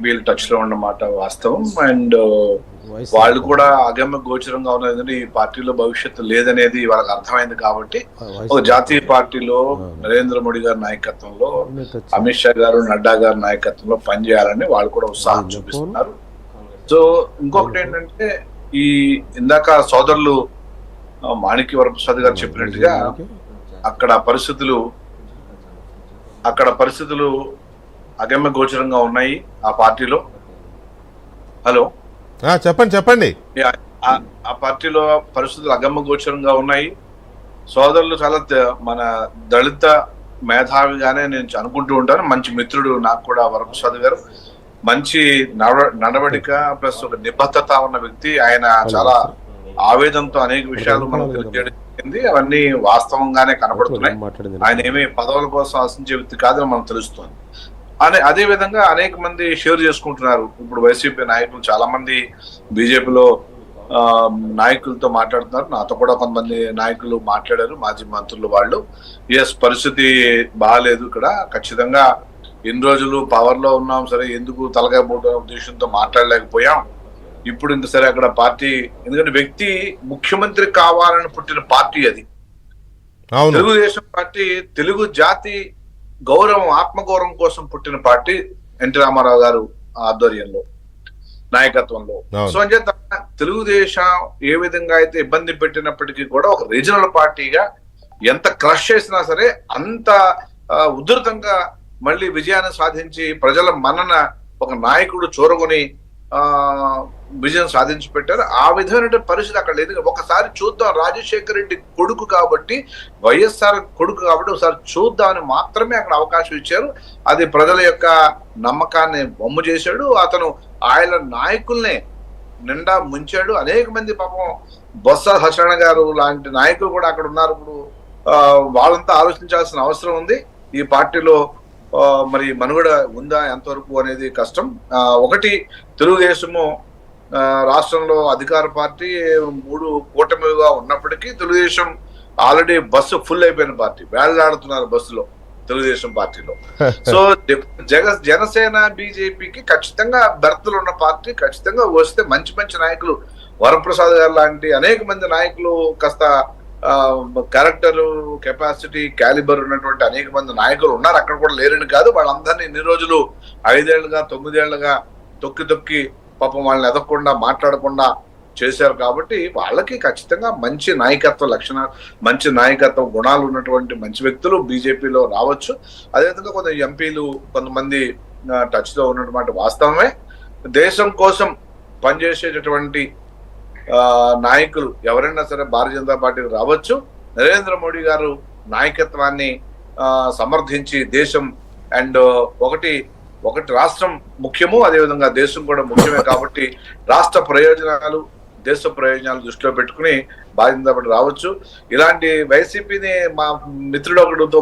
YCP touch లో ఉన్నమాట వాస్తవం. అండ్ వాళ్ళు కూడా అగమ్య గోచరంగా ఉన్నది, ఈ పార్టీలో భవిష్యత్తు లేదనేది వాళ్ళకి అర్థమైంది. కాబట్టి ఒక జాతీయ పార్టీలో నరేంద్ర మోడీ గారి నాయకత్వంలో, అమిత్ షా గారు, నడ్డా గారి నాయకత్వంలో పనిచేయాలని వాళ్ళు కూడా ఉత్సాహం చూపిస్తున్నారు. సో ఇంకొకటి ఏంటంటే, ఈ ఇందాక సోదరులు మాణిక్య వరప్రసాద్ గారు చెప్పినట్టుగా అక్కడ పరిస్థితులు అగమ్య గోచరంగా ఉన్నాయి ఆ పార్టీలో. హలో, చెప్పండి. ఆ పార్టీలో పరిస్థితులు అగమ్య గోచరంగా ఉన్నాయి. సోదరులు చాలా మన దళిత మేధావిగానే నేను అనుకుంటూ ఉంటాను. మంచి మిత్రుడు నాకు కూడా వరప్రసాద్ గారు. మంచి నడవడిక ప్లస్ ఒక నిబద్ధత ఉన్న వ్యక్తి. ఆయన చాలా ఆవేదనతో అనేక విషయాలు మనం తెలియజేయడం జరిగింది. అవన్నీ వాస్తవంగానే కనబడుతున్నాయి. ఆయన ఏమీ పదవుల కోసం ఆశించే వ్యక్తి కాదని మనకు తెలుస్తుంది. అదే విధంగా అనేక మంది షేర్ చేసుకుంటున్నారు. ఇప్పుడు వైసీపీ నాయకులు చాలా మంది బీజేపీలో నాయకులతో మాట్లాడుతున్నారు. నాతో కూడా కొంతమంది నాయకులు మాట్లాడారు, మాజీ మంత్రులు. వాళ్ళు పరిస్థితి బాగాలేదు ఇక్కడ, ఖచ్చితంగా ఎన్ని రోజులు పవర్ లో ఉన్నాం, సరే ఎందుకు తలకాయ పోవడం ఉద్దేశంతో మాట్లాడలేకపోయాం. ఇప్పుడు ఇంక సరే అక్కడ పార్టీ, ఎందుకంటే వ్యక్తి ముఖ్యమంత్రి కావాలని పుట్టిన పార్టీ అది. తెలుగుదేశం పార్టీ తెలుగు జాతి గౌరవం, ఆత్మగౌరవం కోసం పుట్టిన పార్టీ ఎన్టీ రామారావు గారు ఆధ్వర్యంలో, నాయకత్వంలో. సో అంచేత తెలుగుదేశం ఏ విధంగా అయితే ఇబ్బంది పెట్టినప్పటికీ కూడా ఒక రీజనల్ పార్టీగా ఎంత క్రష్ చేసినా సరే అంత ఉధృతంగా మళ్ళీ విజయాన్ని సాధించి ప్రజల మన్నన ఒక నాయకుడు చూరగొని విజయం సాధించి పెట్టారు. ఆ విధమైన పరిస్థితి అక్కడ లేదు. ఒకసారి చూద్దాం, రాజశేఖర రెడ్డి కొడుకు కాబట్టి, వైఎస్ఆర్ కొడుకు కాబట్టి ఒకసారి చూద్దామని మాత్రమే అక్కడ అవకాశం ఇచ్చారు. అది ప్రజల యొక్క నమ్మకాన్ని బొమ్మ చేశాడు. అతను ఆయన నాయకుల్నే నిండా ముంచాడు. అనేక మంది పాపం బొత్స సత్యనారాయణ గారు లాంటి నాయకులు కూడా అక్కడ ఉన్నారు. ఇప్పుడు వాళ్ళంతా ఆలోచించాల్సిన అవసరం ఉంది. ఈ పార్టీలో మరి మనుగడ ఉందా ఎంతవరకు అనేది కష్టం. ఒకటి, తెలుగుదేశము రాష్ట్రంలో అధికార పార్టీ, 3 కూటమిగా ఉన్నప్పటికీ తెలుగుదేశం ఆల్రెడీ బస్సు ఫుల్ అయిపోయిన పార్టీ. వేళ్లాడుతున్నారు బస్సులో తెలుగుదేశం పార్టీలో. సో జనసేన బీజేపీకి ఖచ్చితంగా బెర్తలు ఉన్న పార్టీ. ఖచ్చితంగా వస్తే మంచి మంచి నాయకులు, వరప్రసాద్ గారు లాంటి అనేక మంది నాయకులు, కాస్త క్యారెక్టర్, కెపాసిటీ, క్యాలిబర్ ఉన్నటువంటి అనేక మంది నాయకులు ఉన్నారు. అక్కడ కూడా లేరని కాదు. వాళ్ళందరినీ ఇన్ని రోజులు 5 ఏళ్లుగా 9 ఏళ్లుగా తొక్కి పాపం వాళ్ళని ఎదగకుండా మాట్లాడకుండా చేశారు. కాబట్టి వాళ్ళకి ఖచ్చితంగా మంచి నాయకత్వ లక్షణాలు, మంచి నాయకత్వ గుణాలు ఉన్నటువంటి మంచి వ్యక్తులు బీజేపీలో రావచ్చు. అదేవిధంగా కొంత ఎంపీలు కొంతమంది టచ్ లో ఉన్నటువంటి వాస్తవమే. దేశం కోసం పనిచేసేటటువంటి నాయకులు ఎవరైనా సరే భారతీయ జనతా పార్టీకి రావచ్చు. నరేంద్ర మోడీ గారు నాయకత్వాన్ని సమర్థించి దేశం అండ్ ఒకటి రాష్ట్రం ముఖ్యము, అదేవిధంగా దేశం కూడా ముఖ్యమే. కాబట్టి రాష్ట్ర ప్రయోజనాలు, దేశ ప్రయోజనాలు దృష్టిలో పెట్టుకుని భారతీయ జనతా పార్టీ రావచ్చు. ఇలాంటి వైసీపీని మా మిత్రుడు ఒకటితో